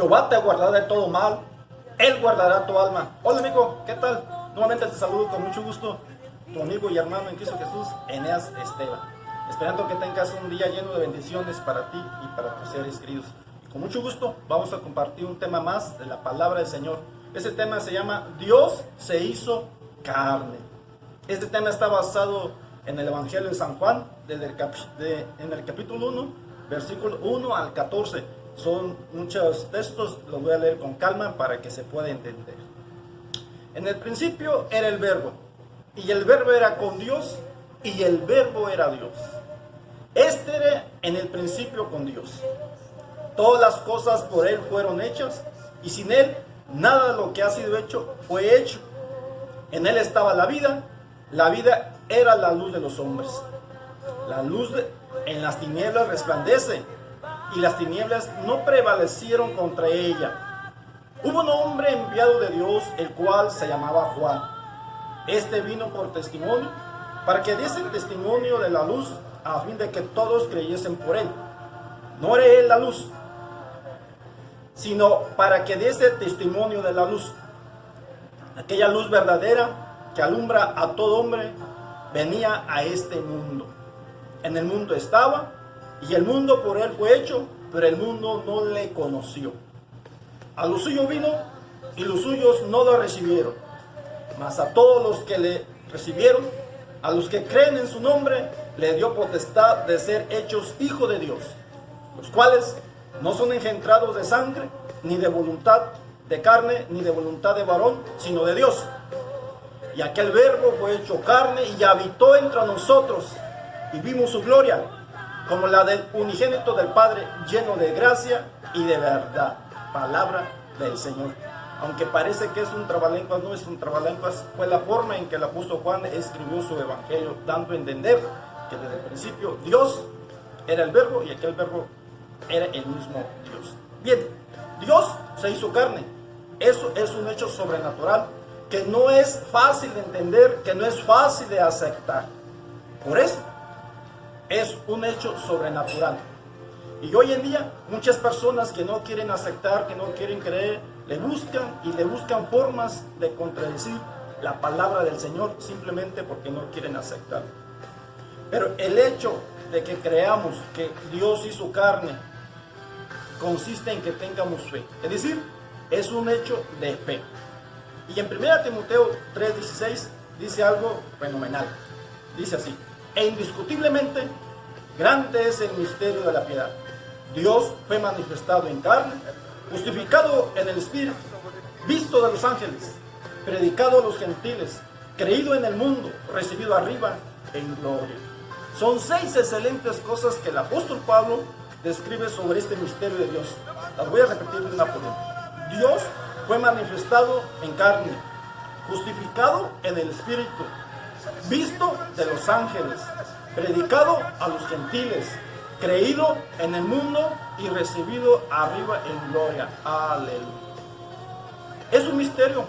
Jehová te guardará de todo mal, Él guardará tu alma. Hola amigo, ¿qué tal? Nuevamente te saludo con mucho gusto, tu amigo y hermano en Cristo Jesús, Eneas Esteban. Esperando que tengas un día lleno de bendiciones para ti y para tus seres queridos. Y con mucho gusto vamos a compartir un tema más de la palabra del Señor. Ese tema se llama Dios se hizo carne. Este tema está basado en el Evangelio de San Juan, en el capítulo 1, versículo 1 al 14. Son muchos textos, los voy a leer con calma para que se pueda entender. En el principio era el verbo, y el verbo era con Dios, y el verbo era Dios. Este era en el principio con Dios. Todas las cosas por Él fueron hechas, y sin Él nada de lo que ha sido hecho fue hecho. En Él estaba la vida era la luz de los hombres. La luz en las tinieblas resplandece, y las tinieblas no prevalecieron contra ella. Hubo un hombre enviado de Dios, el cual se llamaba Juan. Este vino por testimonio, para que diese testimonio de la luz, a fin de que todos creyesen por él. No era él la luz, sino para que diese testimonio de la luz. Aquella luz verdadera que alumbra a todo hombre venía a este mundo. En el mundo estaba, y el mundo por él fue hecho, pero el mundo no le conoció. A los suyos vino, y los suyos no lo recibieron. Mas a todos los que le recibieron, a los que creen en su nombre, le dio potestad de ser hechos hijos de Dios, los cuales no son engendrados de sangre, ni de voluntad de carne, ni de voluntad de varón, sino de Dios. Y aquel verbo fue hecho carne y habitó entre nosotros, y vimos su gloria, como la del unigénito del Padre, lleno de gracia y de verdad. Palabra del Señor. Aunque parece que es un trabalenguas, no es un trabalenguas, fue la forma en que el apóstol Juan escribió su evangelio, dando a entender que desde el principio Dios era el verbo y aquel verbo era el mismo Dios. Bien, Dios se hizo carne. Eso es un hecho sobrenatural que no es fácil de entender, que no es fácil de aceptar. Por eso es un hecho sobrenatural. Y hoy en día muchas personas que no quieren aceptar, que no quieren creer, le buscan formas de contradecir la palabra del Señor simplemente porque no quieren aceptar. Pero el hecho de que creamos que Dios hizo carne consiste en que tengamos fe. Es decir, es un hecho de fe. Y en 1 Timoteo 3:16 dice algo fenomenal. Dice así: e indiscutiblemente grande es el misterio de la piedad. Dios fue manifestado en carne, justificado en el Espíritu, visto de los ángeles, predicado a los gentiles, creído en el mundo, recibido arriba en gloria. Son 6 excelentes cosas que el apóstol Pablo describe sobre este misterio de Dios. Las voy a repetir una por una. Dios fue manifestado en carne, justificado en el Espíritu, visto de los ángeles, predicado a los gentiles, creído en el mundo y recibido arriba en gloria. Aleluya. Es un misterio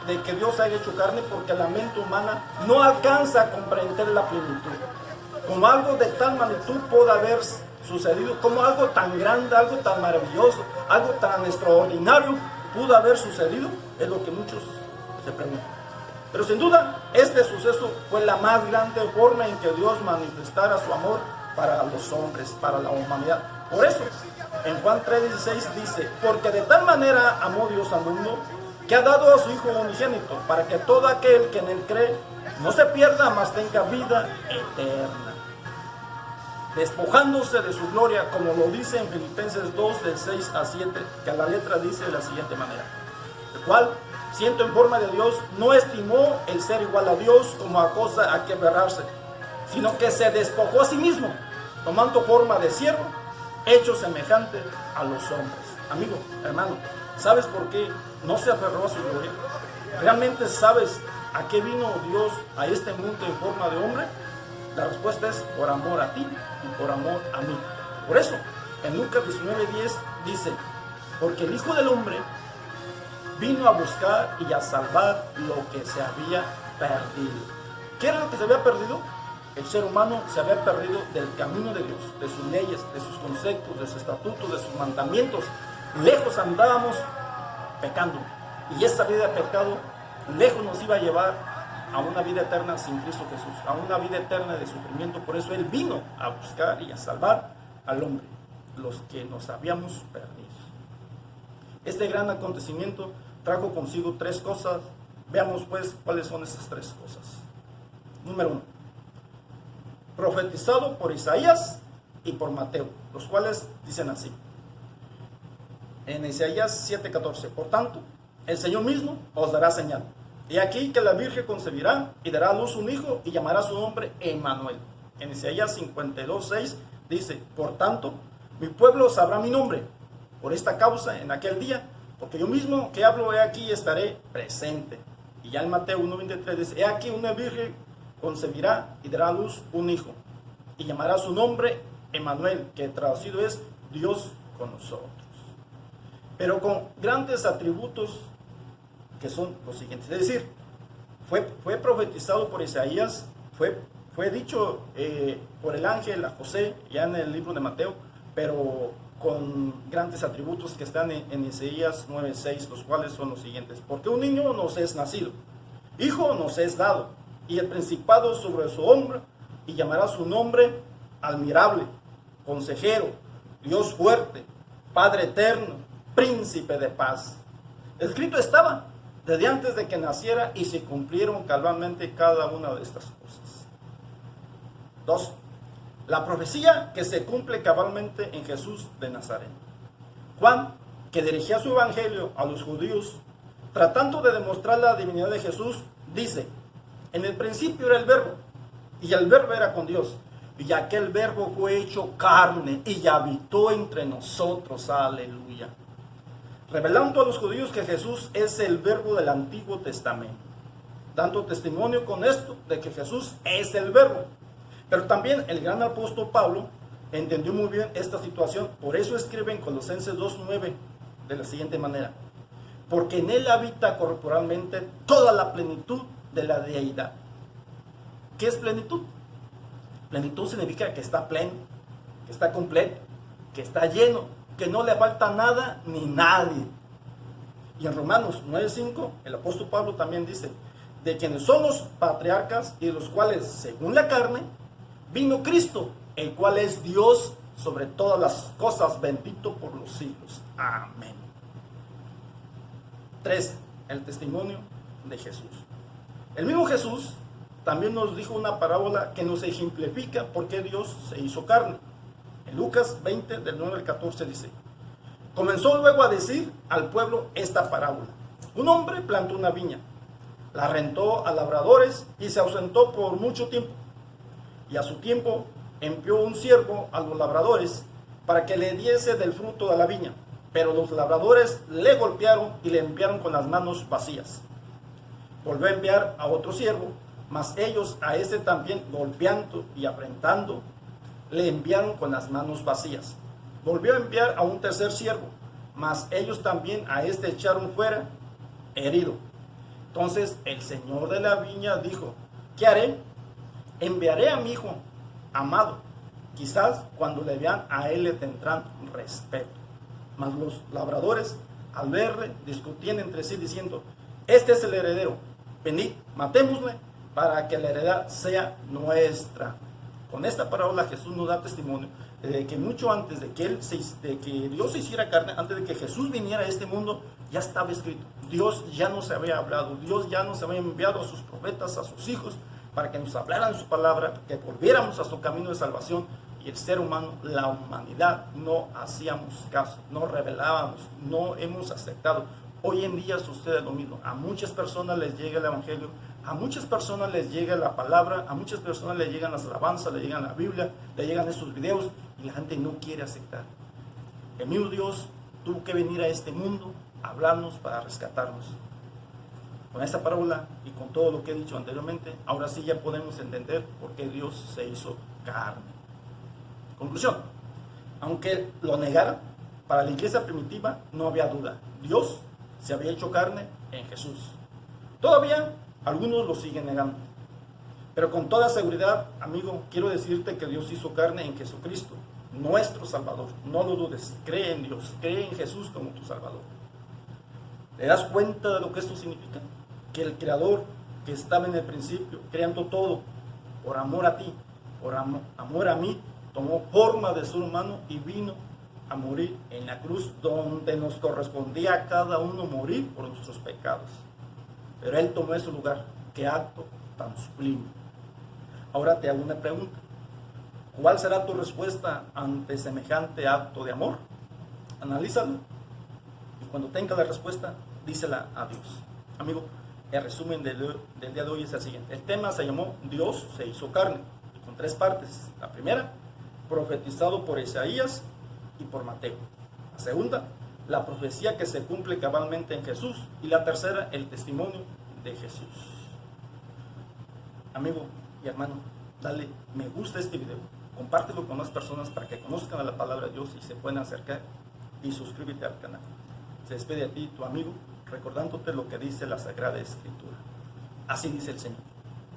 de que Dios haya hecho carne porque la mente humana no alcanza a comprender la plenitud. Como algo de tal magnitud puede haber sucedido, como algo tan grande, algo tan maravilloso, algo tan extraordinario pudo haber sucedido, es lo que muchos se preguntan. Pero sin duda, este suceso fue la más grande forma en que Dios manifestara su amor para los hombres, para la humanidad. Por eso, en Juan 3:16 dice: porque de tal manera amó Dios al mundo, que ha dado a su Hijo unigénito, para que todo aquel que en él cree no se pierda, mas tenga vida eterna. Despojándose de su gloria, como lo dice en Filipenses 2, del 6 a 7, que a la letra dice de la siguiente manera: el cual, siendo en forma de Dios, no estimó el ser igual a Dios como a cosa a que aferrarse, sino que se despojó a sí mismo, tomando forma de siervo, hecho semejante a los hombres. Amigo, hermano, ¿sabes por qué no se aferró a su gloria? ¿Realmente sabes a qué vino Dios a este mundo en forma de hombre? La respuesta es por amor a ti y por amor a mí. Por eso, en Lucas 19:10 dice: porque el Hijo del Hombre vino a buscar y a salvar lo que se había perdido. ¿Qué era lo que se había perdido? El ser humano se había perdido del camino de Dios, de sus leyes, de sus conceptos, de sus estatutos, de sus mandamientos. lejos andábamos pecando. Y esa vida de pecado lejos nos iba a llevar a una vida eterna sin Cristo Jesús, a una vida eterna de sufrimiento. Por eso Él vino a buscar y a salvar al hombre, los que nos habíamos perdido. Este gran acontecimiento trajo consigo tres cosas. Veamos pues cuáles son esas tres cosas. Número 1, profetizado por Isaías y por Mateo, los cuales dicen así. En Isaías 7:14, por tanto, el Señor mismo os dará señal. He aquí que la Virgen concebirá y dará a luz un hijo y llamará su nombre Emmanuel. En Isaías 52:6 dice, por tanto, mi pueblo sabrá mi nombre. Por esta causa, en aquel día, porque yo mismo que hablo, he aquí estaré presente. Y ya en Mateo 1:23 dice, he aquí una virgen concebirá y dará a luz un hijo. Y llamará su nombre Emmanuel, que traducido es Dios con nosotros. Pero con grandes atributos que son los siguientes. Es decir, fue profetizado por Isaías, fue dicho por el ángel a José, ya en el libro de Mateo, pero con grandes atributos que están en Isaías 9:6, los cuales son los siguientes. Porque un niño nos es nacido, hijo nos es dado, y el principado sobre su hombro, y llamará su nombre admirable, consejero, Dios fuerte, Padre eterno, príncipe de paz. Escrito estaba desde antes de que naciera y se cumplieron cabalmente cada una de estas cosas. 2. La profecía que se cumple cabalmente en Jesús de Nazaret. Juan, que dirigía su evangelio a los judíos, tratando de demostrar la divinidad de Jesús, dice, en el principio era el verbo, y el verbo era con Dios, y aquel verbo fue hecho carne y habitó entre nosotros, aleluya. Revelando a los judíos que Jesús es el verbo del Antiguo Testamento, dando testimonio con esto de que Jesús es el verbo. Pero también el gran apóstol Pablo entendió muy bien esta situación, por eso escribe en Colosenses 2:9 de la siguiente manera, porque en él habita corporalmente toda la plenitud de la deidad. ¿Qué es plenitud? Plenitud significa que está pleno, que está completo, que está lleno, que no le falta nada ni nadie. Y en Romanos 9:5 el apóstol Pablo también dice, de quienes son los patriarcas y de los cuales según la carne vino Cristo, el cual es Dios sobre todas las cosas, bendito por los siglos. Amén. 3. El testimonio de Jesús. El mismo Jesús también nos dijo una parábola que nos ejemplifica por qué Dios se hizo carne. En Lucas 20, del 9 al 14 dice, comenzó luego a decir al pueblo esta parábola. Un hombre plantó una viña, la rentó a labradores y se ausentó por mucho tiempo. Y a su tiempo envió un siervo a los labradores para que le diese del fruto de la viña. Pero los labradores le golpearon y le enviaron con las manos vacías. Volvió a enviar a otro siervo, mas ellos a ese también golpeando y afrentando, le enviaron con las manos vacías. Volvió a enviar a un tercer siervo, mas ellos también a este echaron fuera, herido. Entonces el señor de la viña dijo, ¿qué haré? Enviaré a mi hijo amado. Quizás cuando le vean a él le tendrán respeto. Mas los labradores, al verle, discutían entre sí diciendo, este es el heredero, venid, matémosle para que la heredad sea nuestra. Con esta parábola Jesús nos da testimonio de que mucho antes de que Dios se hiciera carne, antes de que Jesús viniera a este mundo, ya estaba escrito. Dios ya nos había hablado, Dios ya nos había enviado a sus profetas, a sus hijos, para que nos hablaran su palabra, que volviéramos a su camino de salvación. Y el ser humano, la humanidad, no hacíamos caso, no revelábamos, no hemos aceptado. Hoy en día sucede lo mismo. A muchas personas les llega el evangelio, a muchas personas les llega la palabra, a muchas personas les llegan las alabanzas, les llegan la Biblia, les llegan esos videos y la gente no quiere aceptar. El mismo Dios tuvo que venir a este mundo a hablarnos para rescatarnos. Con esta parábola y con todo lo que he dicho anteriormente, ahora sí ya podemos entender por qué Dios se hizo carne. Conclusión, aunque lo negara, para la iglesia primitiva no había duda. Dios se había hecho carne en Jesús. Todavía algunos lo siguen negando. Pero con toda seguridad, amigo, quiero decirte que Dios hizo carne en Jesucristo. nuestro Salvador. No lo dudes, cree en Dios, cree en Jesús como tu Salvador. ¿Te das cuenta de lo que esto significa? Que el Creador que estaba en el principio, creando todo, por amor a ti, por amor a mí, tomó forma de ser humano y vino a morir en la cruz donde nos correspondía a cada uno morir por nuestros pecados. Pero Él tomó ese lugar. ¡Qué acto tan sublime! Ahora te hago una pregunta. ¿Cuál será tu respuesta ante semejante acto de amor? Analízalo. Y cuando tengas la respuesta, dísela a Dios. Amigo, el resumen del día de hoy es el siguiente. El tema se llamó Dios se hizo carne, con 3 partes. La primera, profetizado por Isaías y por Mateo. La segunda, la profecía que se cumple cabalmente en Jesús. Y la tercera, el testimonio de Jesús. Amigo y hermano, dale me gusta a este video. Compártelo con más personas para que conozcan a la palabra de Dios y se puedan acercar. Y suscríbete al canal. Se despide de ti tu amigo, recordándote lo que dice la Sagrada Escritura. Así dice el Señor.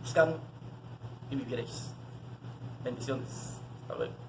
Buscadme y viviréis. Bendiciones. Hasta luego.